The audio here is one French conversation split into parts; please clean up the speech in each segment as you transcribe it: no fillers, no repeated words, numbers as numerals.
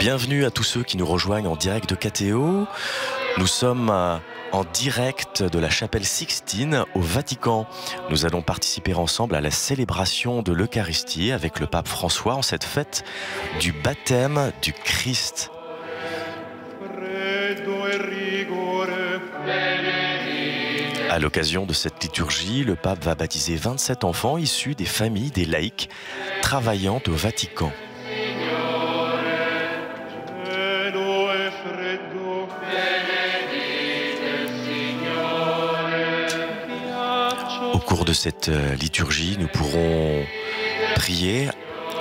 Bienvenue à tous ceux qui nous rejoignent en direct de KTO. Nous sommes en direct de la chapelle Sixtine au Vatican. Nous allons participer ensemble à la célébration de l'Eucharistie avec le pape François en cette fête du baptême du Christ. À l'occasion de cette liturgie, le pape va baptiser 27 enfants issus des familles des laïcs travaillant au Vatican. Au cours de cette liturgie, nous pourrons prier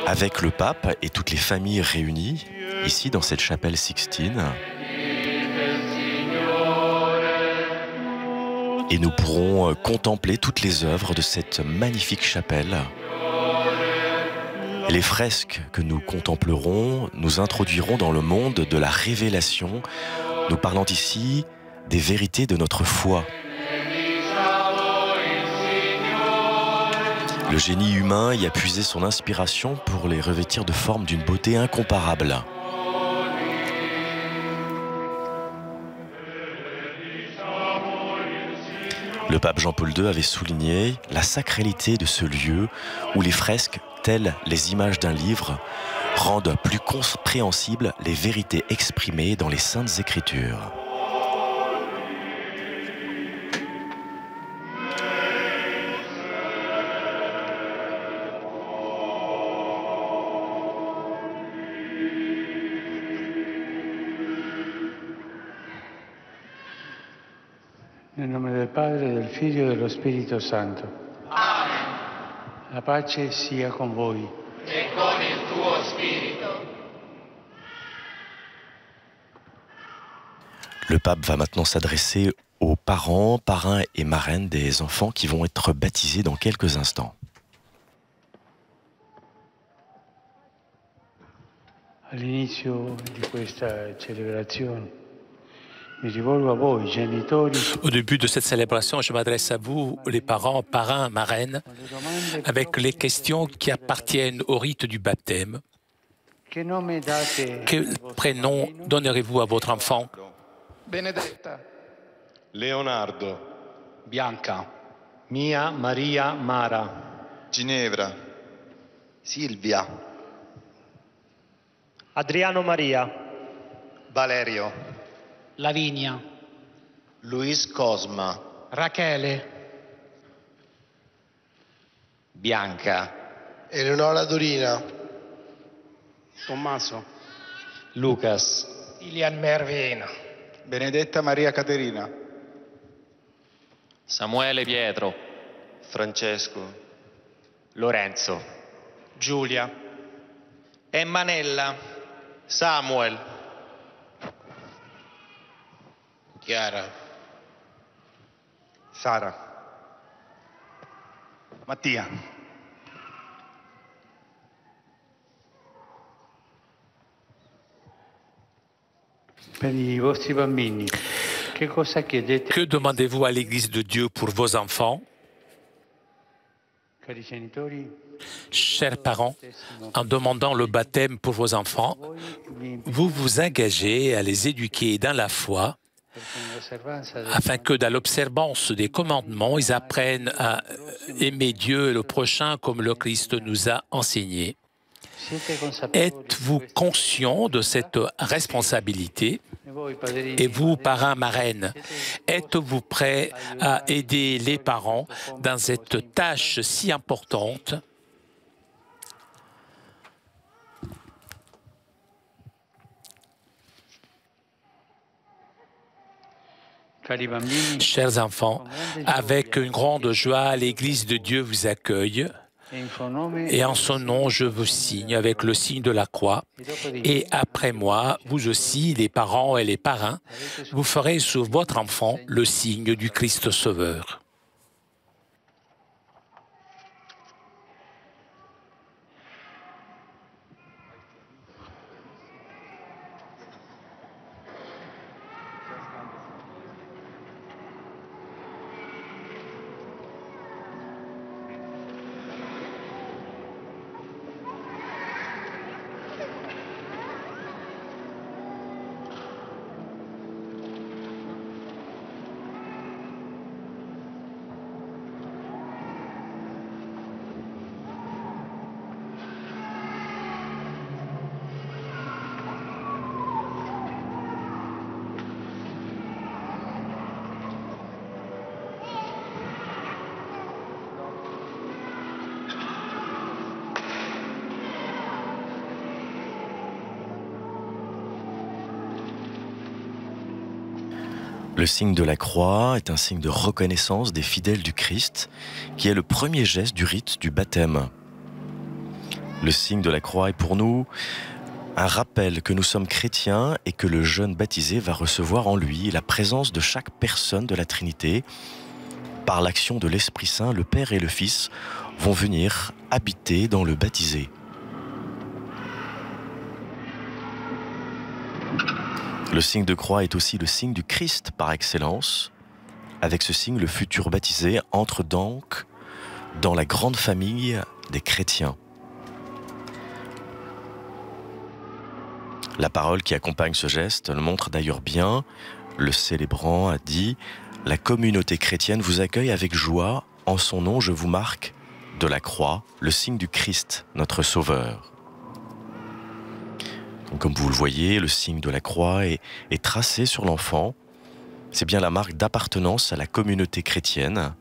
avec le pape et toutes les familles réunies ici dans cette chapelle Sixtine. Et nous pourrons contempler toutes les œuvres de cette magnifique chapelle. Les fresques que nous contemplerons nous introduiront dans le monde de la révélation, nous parlant ici des vérités de notre foi. Le génie humain y a puisé son inspiration pour les revêtir de formes d'une beauté incomparable. Le pape Jean-Paul II avait souligné la sacralité de ce lieu où les fresques, telles les images d'un livre, rendent plus compréhensibles les vérités exprimées dans les Saintes Écritures. Nel nome del Padre, del Figlio e dello Spirito Santo. Amen. La pace sia con voi. E con il tuo spirito. Le pape va maintenant s'adresser aux parents, parrains et marraines des enfants qui vont être baptisés dans quelques instants. All'inizio di questa celebrazione Au début de cette célébration, je m'adresse à vous, les parents, parrains, marraines, avec les questions qui appartiennent au rite du baptême. Quel prénom donnerez-vous à votre enfant? Benedetta. Leonardo. Bianca. Mia Maria Mara. Ginevra. Silvia. Adriano Maria. Valerio. Lavinia. Luis Cosma. Rachele. Bianca. Eleonora Dorina. Tommaso. Lucas. Ilian Mervina. Benedetta Maria Caterina. Samuele Pietro. Francesco. Lorenzo. Giulia. Emmanella. Samuel. Chiara. Sara. Mattia. Per i vostri bambini, che cosa chiedete? Que demandez-vous à l'Église de Dieu pour vos enfants? Cari genitori, Chers parents, en demandant le baptême pour vos enfants, vous vous engagez à les éduquer dans la foi, afin que dans l'observance des commandements, ils apprennent à aimer Dieu et le prochain comme le Christ nous a enseigné. Êtes-vous conscient de cette responsabilité? Et vous, parrains, marraines, êtes-vous prêts à aider les parents dans cette tâche si importante? Chers enfants, avec une grande joie, l'Église de Dieu vous accueille. Et en son nom, je vous signe avec le signe de la croix. Et après moi, vous aussi, les parents et les parrains, vous ferez sur votre enfant le signe du Christ Sauveur. Le signe de la croix est un signe de reconnaissance des fidèles du Christ, qui est le premier geste du rite du baptême. Le signe de la croix est pour nous un rappel que nous sommes chrétiens et que le jeune baptisé va recevoir en lui la présence de chaque personne de la Trinité. Par l'action de l'Esprit Saint, le Père et le Fils vont venir habiter dans le baptisé. Le signe de croix est aussi le signe du Christ par excellence. Avec ce signe, le futur baptisé entre donc dans la grande famille des chrétiens. La parole qui accompagne ce geste le montre d'ailleurs bien. Le célébrant a dit « La communauté chrétienne vous accueille avec joie. En son nom, je vous marque de la croix, le signe du Christ, notre Sauveur. » Donc, comme vous le voyez, le signe de la croix est tracé sur l'enfant. C'est bien la marque d'appartenance à la communauté chrétienne,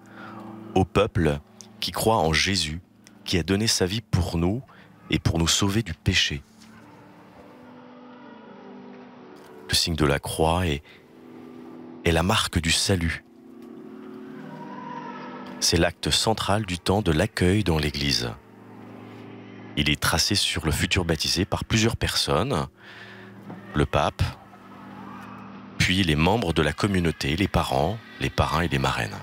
au peuple qui croit en Jésus, qui a donné sa vie pour nous et pour nous sauver du péché. Le signe de la croix est la marque du salut. C'est l'acte central du temps de l'accueil dans l'Église. Il est tracé sur le futur baptisé par plusieurs personnes, le pape, puis les membres de la communauté, les parents, les parrains et les marraines.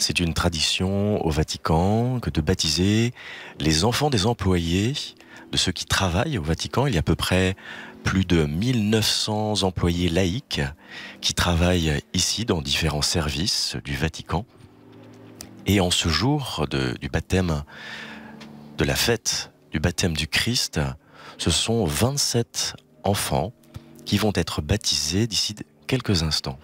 C'est une tradition au Vatican que de baptiser les enfants des employés, de ceux qui travaillent au Vatican. Il y a à peu près plus de 1900 employés laïcs qui travaillent ici dans différents services du Vatican. Et en ce jour du baptême, de la fête du baptême du Christ, ce sont 27 enfants qui vont être baptisés d'ici quelques instants.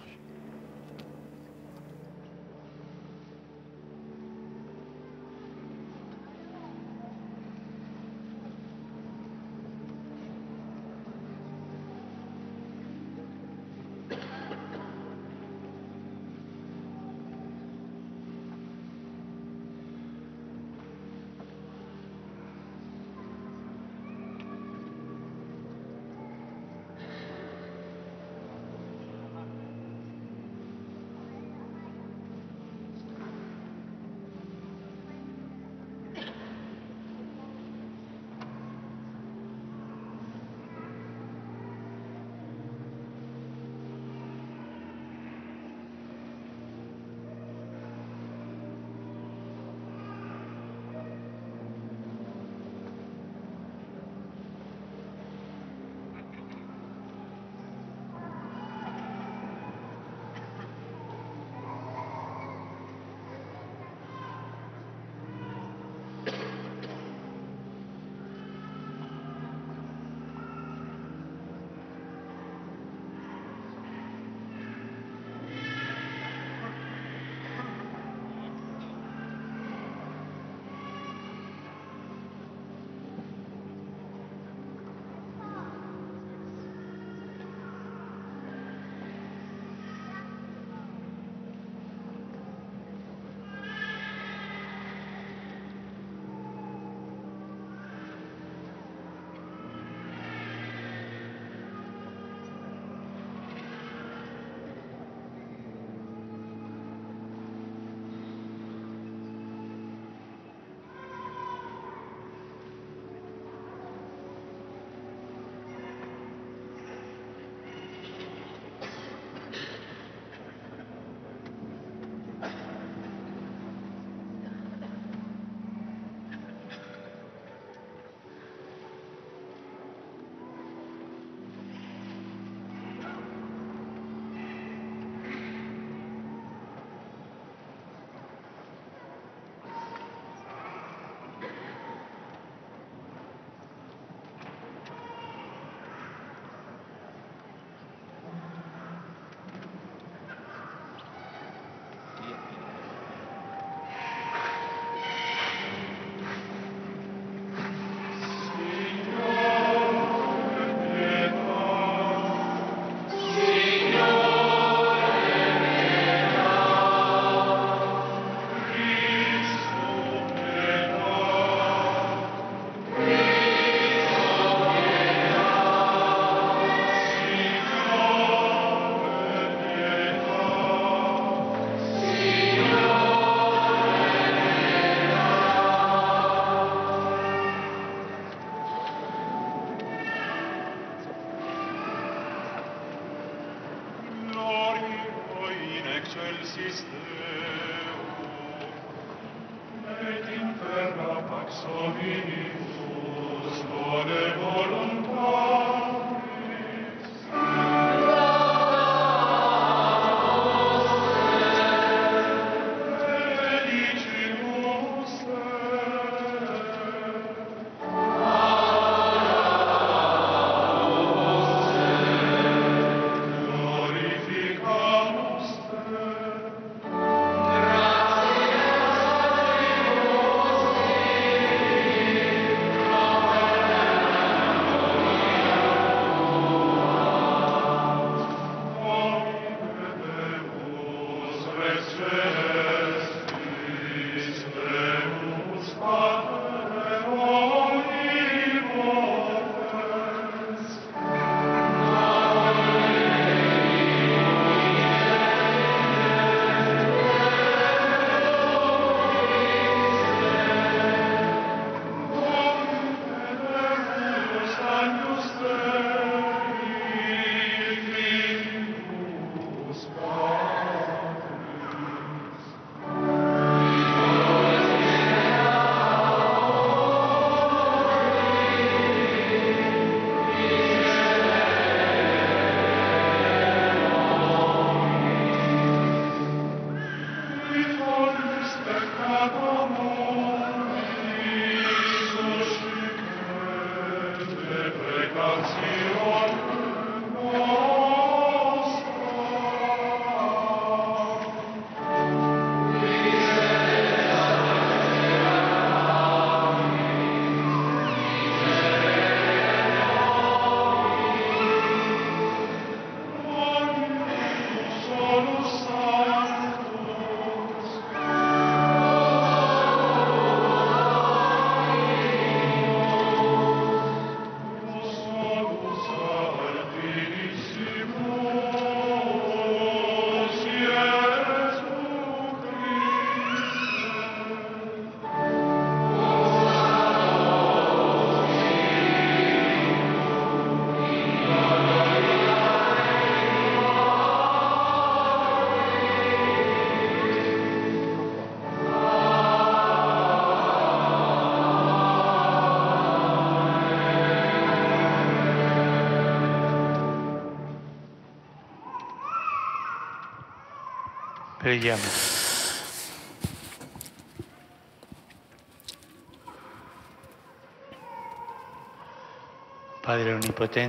Preghiamo.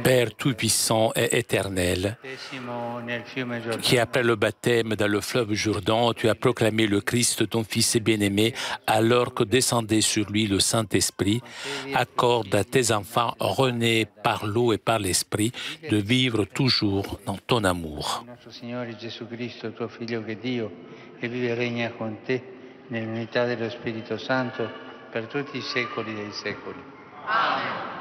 Père tout-puissant et éternel, qui après le baptême dans le fleuve Jourdain, tu as proclamé le Christ, ton Fils bien-aimé, alors que descendait sur lui le Saint-Esprit, accorde à tes enfants, renés par l'eau et par l'Esprit, de vivre toujours dans ton amour. Nostro Signore Gesù Cristo, tuo Figlio che è Dio, e vive e regna con te nell'unità dello Spirito Santo per tutti i secoli dei secoli. Amen.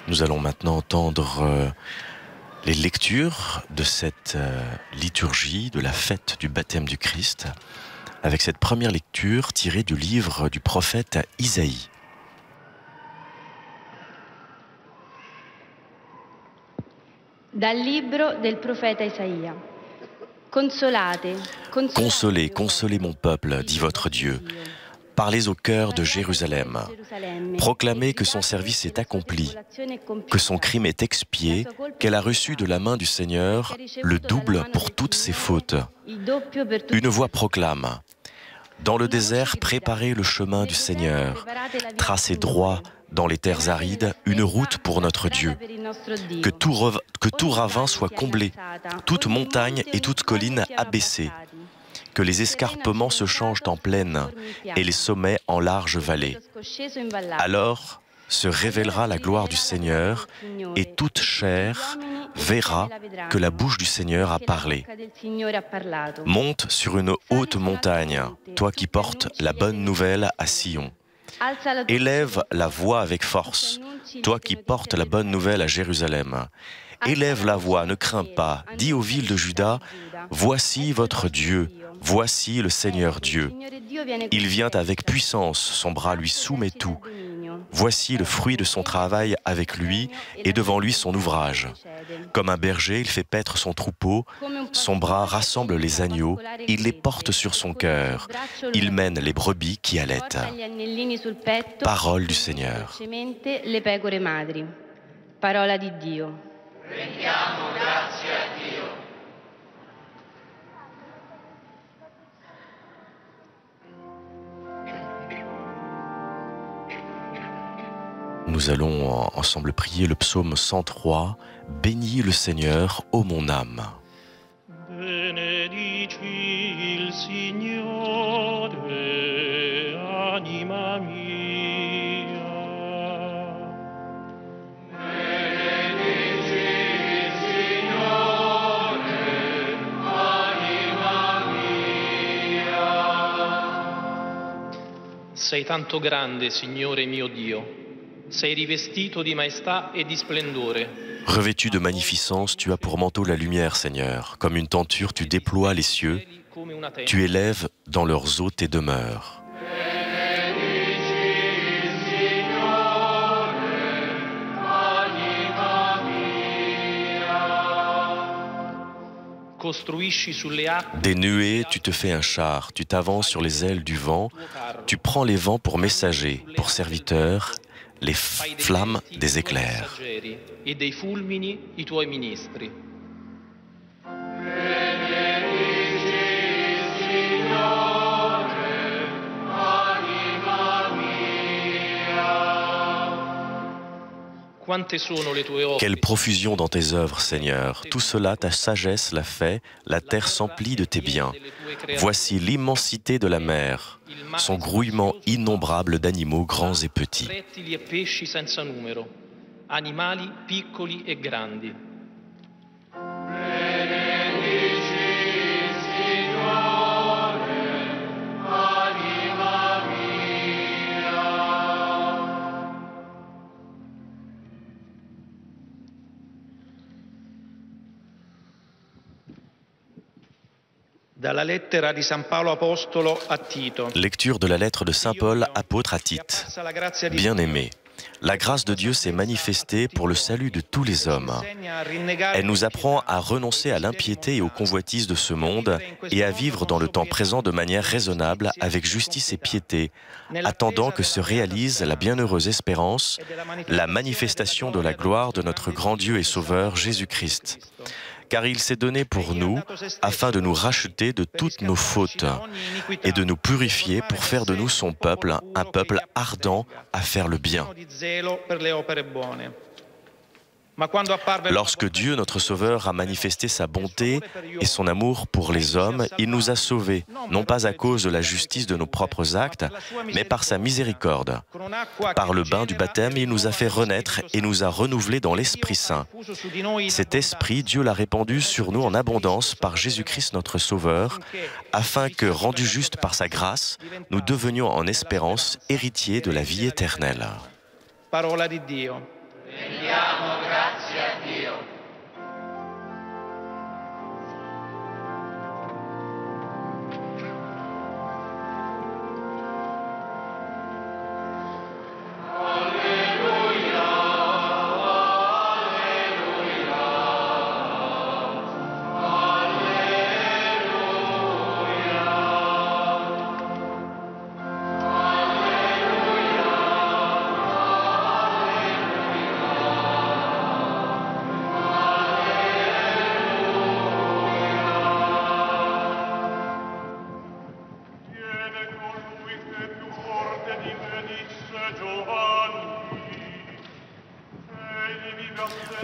Nous allons maintenant entendre les lectures de cette liturgie de la fête du baptême du Christ, avec cette première lecture tirée du livre du prophète Isaïe. Dal libro del profeta Isaia. Consolez, consolez mon peuple, dit votre Dieu. Parlez au cœur de Jérusalem. Proclamez que son service est accompli, que son crime est expié, qu'elle a reçu de la main du Seigneur le double pour toutes ses fautes. Une voix proclame: dans le désert, préparez le chemin du Seigneur. Tracez droit dans les terres arides une route pour notre Dieu. Que tout ravin soit comblé, toute montagne et toute colline abaissée. Que les escarpements se changent en plaine et les sommets en larges vallées. Alors se révélera la gloire du Seigneur et toute chair verra que la bouche du Seigneur a parlé. Monte sur une haute montagne, toi qui portes la bonne nouvelle à Sion. Élève la voix avec force, toi qui portes la bonne nouvelle à Jérusalem. Élève la voix, ne crains pas, dis aux villes de Juda, voici votre Dieu, voici le Seigneur Dieu. Il vient avec puissance, son bras lui soumet tout. Voici le fruit de son travail avec lui et devant lui son ouvrage. Comme un berger, il fait paître son troupeau, son bras rassemble les agneaux, il les porte sur son cœur, il mène les brebis qui allaitent. Parole du Seigneur. Parola di Dio. Rendiamo grazie a Dio. Nous allons ensemble prier le psaume 103, « Bénis le Seigneur, ô mon âme ». Benedici il Signore, anima mia. Benedici il Signore, anima mia. Sei tanto grande, Signore mio Dio. Sei rivestito di maestà e di splendore. Revêtu de magnificence, tu as pour manteau la lumière, Seigneur. Comme une tenture, tu déploies les cieux, tu élèves dans leurs eaux tes demeures. Des nuées, tu te fais un char, tu t'avances sur les ailes du vent, tu prends les vents pour messagers, pour serviteurs, les flammes des éclairs. E dei fulmini i tuoi ministri. Quelle profusion dans tes œuvres, Seigneur. Tout cela, ta sagesse l'a fait, la terre s'emplit de tes biens. Voici l'immensité de la mer, son grouillement innombrable d'animaux grands et petits. Rettili e pesci senza numero, animali piccoli e grandi. Dalla lettera di San Paolo Apostolo a Tito. Lecture de la lettre de Saint Paul, apôtre à Tite. Bien-aimé, la grâce de Dieu s'est manifestée pour le salut de tous les hommes. Elle nous apprend à renoncer à l'impiété et aux convoitises de ce monde et à vivre dans le temps présent de manière raisonnable, avec justice et piété, attendant que se réalise la bienheureuse espérance, la manifestation de la gloire de notre grand Dieu et Sauveur Jésus-Christ. Car il s'est donné pour nous, afin de nous racheter de toutes nos fautes et de nous purifier pour faire de nous son peuple, un peuple ardent à faire le bien. Lorsque Dieu, notre Sauveur, a manifesté sa bonté et son amour pour les hommes, il nous a sauvés, non pas à cause de la justice de nos propres actes, mais par sa miséricorde. Par le bain du baptême, il nous a fait renaître et nous a renouvelés dans l'Esprit Saint. Cet Esprit, Dieu l'a répandu sur nous en abondance par Jésus-Christ notre Sauveur, afin que, rendus justes par sa grâce, nous devenions en espérance héritiers de la vie éternelle. Parola di Dio. Rendiamo grazie a Dio.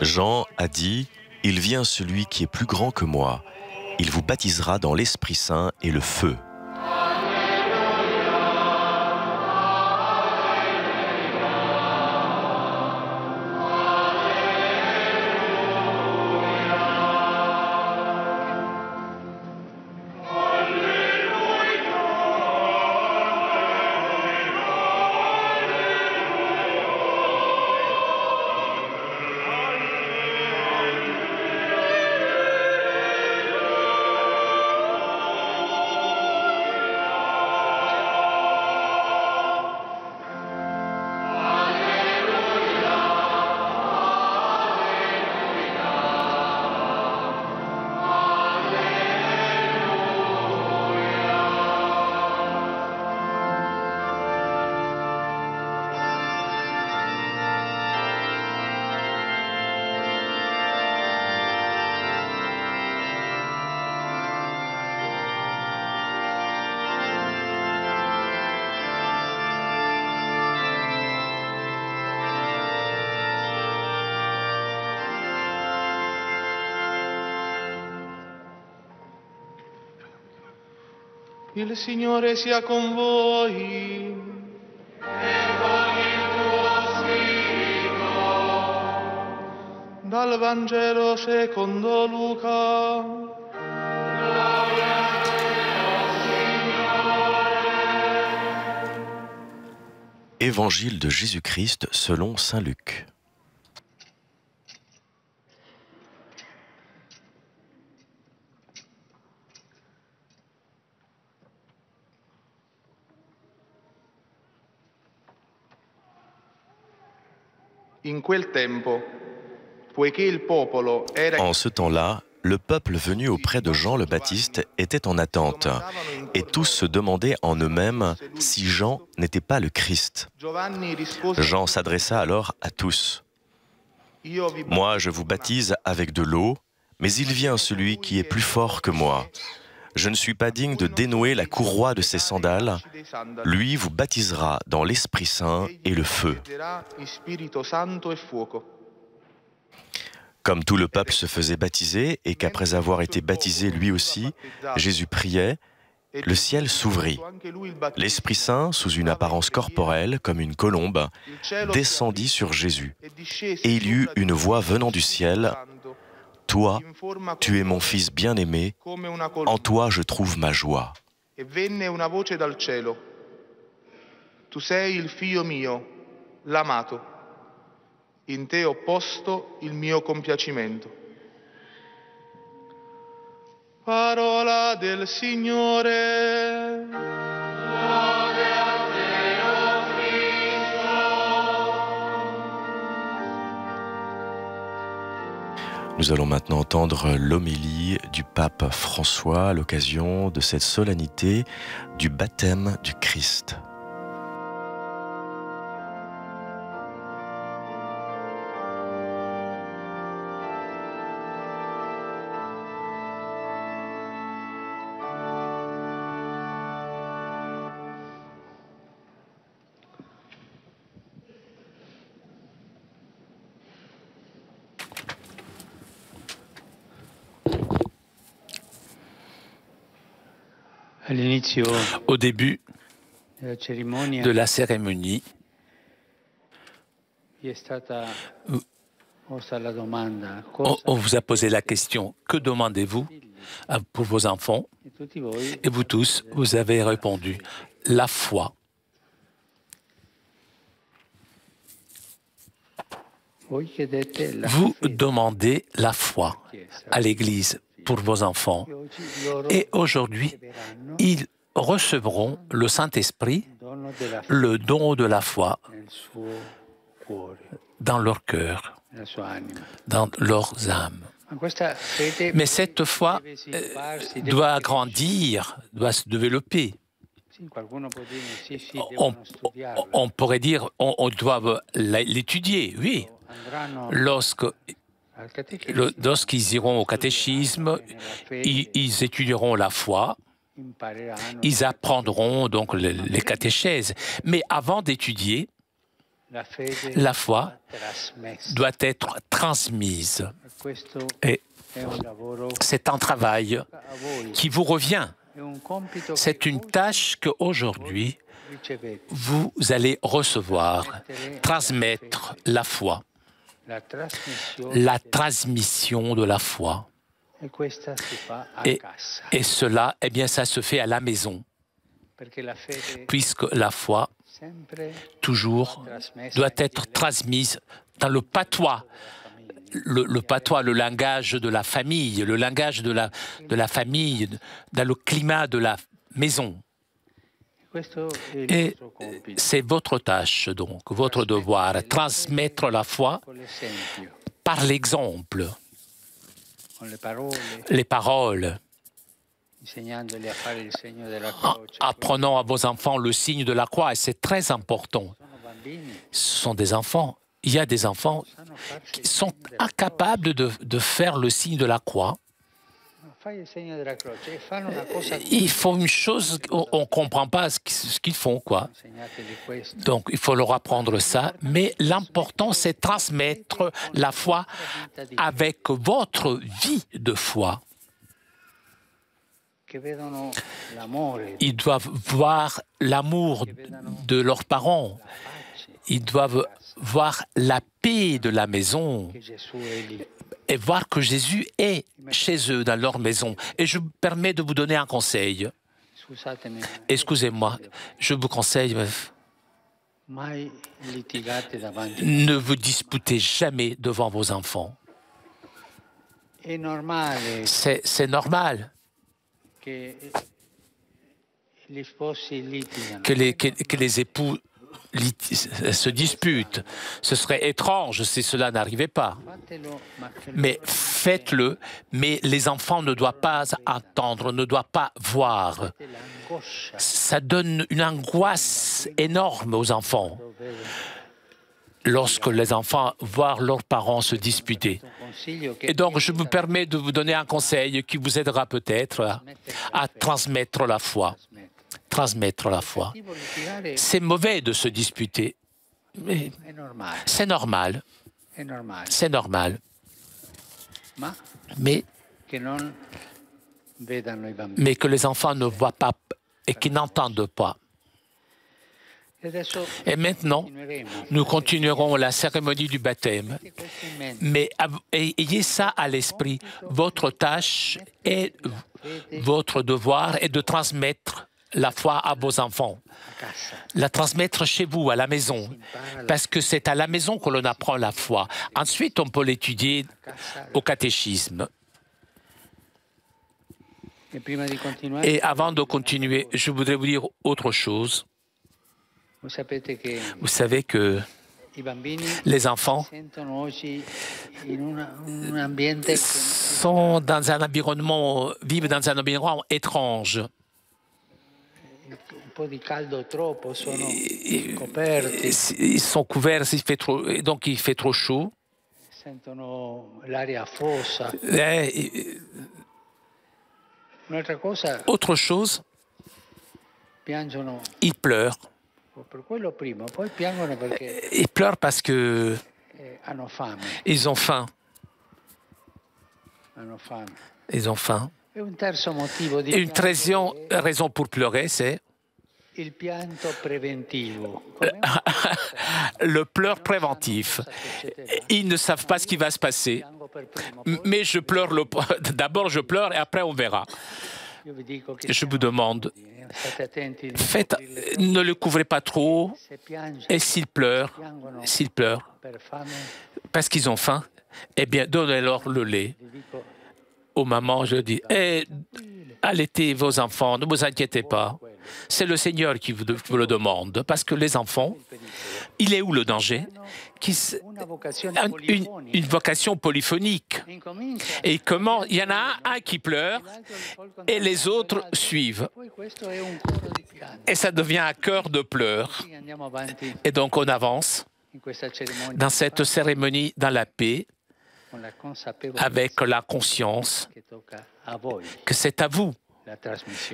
Jean a dit, « Il vient celui qui est plus grand que moi. Il vous baptisera dans l'Esprit Saint et le feu. » Il Signore sia con voi. E con il tuo spirito. Dal Vangelo secondo Luca. Gloria a te, Signore. Évangile de Jésus-Christ selon saint Luc. In quel tempo, poiché il popolo era... En ce temps-là, le peuple venu auprès de Jean le Baptiste était en attente, et tous se demandaient en eux-mêmes si Jean n'était pas le Christ. Jean s'adressa alors à tous. « Moi, je vous baptise avec de l'eau, mais il vient celui qui est plus fort que moi. Je ne suis pas digne de dénouer la courroie de ses sandales. Lui vous baptisera dans l'Esprit Saint et le feu. » Comme tout le peuple se faisait baptiser et qu'après avoir été baptisé lui aussi, Jésus priait, le ciel s'ouvrit. L'Esprit Saint, sous une apparence corporelle comme une colombe, descendit sur Jésus. Et il y eut une voix venant du ciel, « Toi, tu es mon Fils bien-aimé, en toi je trouve ma joie. » E venne una voce dal cielo. Tu sei il figlio mio, l'amato. In te ho posto il mio compiacimento. Parola del Signore. Lode a te, o Cristo. Nous allons maintenant entendre l'homélie du pape François à l'occasion de cette solennité du baptême du Christ. Au début de la cérémonie, on vous a posé la question « Que demandez-vous pour vos enfants ?» Et vous tous, vous avez répondu « La foi ». Vous demandez la foi à l'Église pour vos enfants. Et aujourd'hui, ils recevront le Saint-Esprit, le don de la foi, dans leur cœur, dans leurs âmes. Mais cette foi doit grandir, doit se développer. On pourrait dire on doit l'étudier, oui. Lorsqu'ils iront au catéchisme, ils étudieront la foi, ils apprendront donc les catéchèses. Mais avant d'étudier, la foi doit être transmise. Et c'est un travail qui vous revient. C'est une tâche qu'aujourd'hui, vous allez recevoir, transmettre la foi. La transmission de la foi. Et cela, eh bien, ça se fait à la maison. Puisque la foi, toujours, doit être transmise dans le patois. Le patois, le langage de la famille, le langage de la famille, dans le climat de la maison. Et c'est votre tâche, donc, votre devoir, transmettre la foi par l'exemple, les paroles, apprenant à vos enfants le signe de la croix, et c'est très important. Ce sont des enfants. Il y a des enfants qui sont incapables de faire le signe de la croix. Ils font une chose, on ne comprend pas ce qu'ils font, quoi. Donc, il faut leur apprendre ça. Mais l'important, c'est transmettre la foi avec votre vie de foi. Ils doivent voir l'amour de leurs parents. Ils doivent voir la paix de la maison et voir que Jésus est chez eux, dans leur maison. Et je me permets de vous donner un conseil. Excusez-moi, je vous conseille, ne vous disputez jamais devant vos enfants. C'est normal que les époux se disputent. Ce serait étrange si cela n'arrivait pas. Mais faites-le, mais les enfants ne doivent pas entendre, ne doivent pas voir. Ça donne une angoisse énorme aux enfants lorsque les enfants voient leurs parents se disputer. Et donc, je me permets de vous donner un conseil qui vous aidera peut-être à transmettre la foi. Transmettre la foi. C'est mauvais de se disputer, mais c'est normal. C'est normal. Mais que les enfants ne voient pas et qu'ils n'entendent pas. Et maintenant, nous continuerons la cérémonie du baptême. Mais ayez ça à l'esprit. Votre tâche et votre devoir est de transmettre la foi à vos enfants. La transmettre chez vous, à la maison. Parce que c'est à la maison que l'on apprend la foi. Ensuite, on peut l'étudier au catéchisme. Et avant de continuer, je voudrais vous dire autre chose. Vous savez que les enfants sont dans un environnement, vivent dans un environnement étrange. Ils sont couverts, donc il fait trop chaud. Autre chose, ils pleurent. Ils pleurent parce que ils ont faim. Ils ont faim. Et une troisième raison pour pleurer, c'est le pleur préventif. Ils ne savent pas ce qui va se passer. Mais je pleure d'abord je pleure et après on verra. Je vous demande, ne le couvrez pas trop, et s'ils pleurent, parce qu'ils ont faim, eh bien, donnez-leur le lait. Aux mamans, je dis, allaitez vos enfants, ne vous inquiétez pas. C'est le Seigneur qui vous le demande, parce que les enfants, il est où le danger? Une vocation polyphonique. Et comment il y en a un qui pleure et les autres suivent. Et ça devient un chœur de pleurs. Et donc on avance dans cette cérémonie dans la paix, avec la conscience que c'est à vous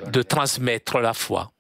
de transmettre la foi.